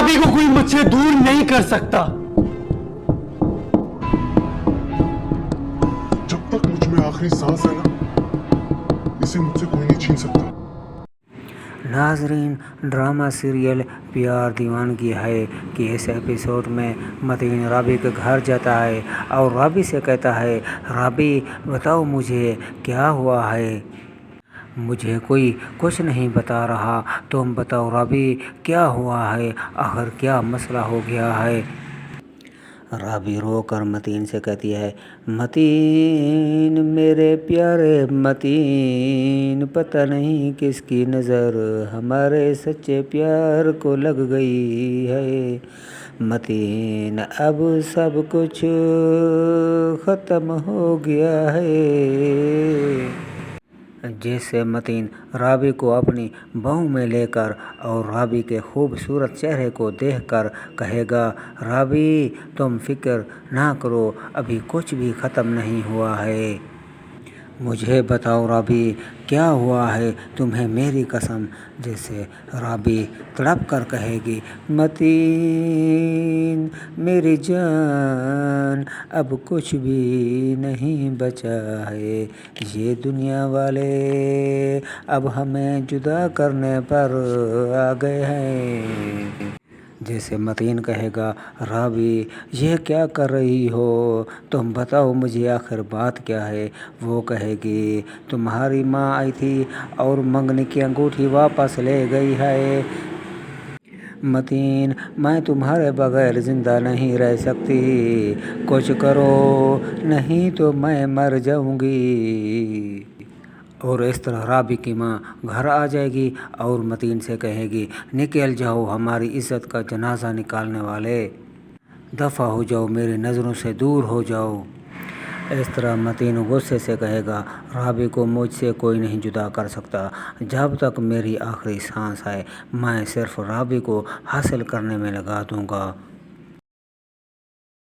राबी को कोई मुझसे दूर नहीं कर सकता। जब तक मुझ में आखिरी सांस है ना, इसे मुझसे कोई नहीं छीन सकता। नाजरीन, ड्रामा सीरियल प्यार दीवानगी है कि इस एपिसोड में मतीन राबी के घर जाता है और राबी से कहता है, राबी बताओ मुझे क्या हुआ है। मुझे कोई कुछ नहीं बता रहा, तुम बताओ राबी क्या हुआ है, आखिर क्या मसला हो गया है। राबी रो कर मतीन से कहती है, मतीन मेरे प्यारे मतीन, पता नहीं किसकी नज़र हमारे सच्चे प्यार को लग गई है। मतीन अब सब कुछ ख़त्म हो गया है। जैसे मतीन राबी को अपनी बाहों में लेकर और राबी के खूबसूरत चेहरे को देखकर कहेगा, राबी तुम फिक्र ना करो, अभी कुछ भी ख़त्म नहीं हुआ है। मुझे बताओ राबी क्या हुआ है तुम्हें, मेरी कसम। जैसे राबी तड़प कर कहेगी, मतीन मेरी जान अब कुछ भी नहीं बचा है, ये दुनिया वाले अब हमें जुदा करने पर आ गए हैं। जैसे मतीन कहेगा, राबी ये क्या कर रही हो, तुम बताओ मुझे आखिर बात क्या है। वो कहेगी, तुम्हारी माँ आई थी और मंगनी की अंगूठी वापस ले गई है। मतीन मैं तुम्हारे बगैर ज़िंदा नहीं रह सकती, कुछ करो नहीं तो मैं मर जाऊंगी। और इस तरह राबी की माँ घर आ जाएगी और मतीन से कहेगी, निकल जाओ हमारी इज़्ज़त का जनाजा निकालने वाले, दफ़ा हो जाओ, मेरी नज़रों से दूर हो जाओ। इस तरह मतीन गुस्से से कहेगा, राबी को मुझसे कोई नहीं जुदा कर सकता, जब तक मेरी आखिरी सांस है मैं सिर्फ राबी को हासिल करने में लगा दूंगा।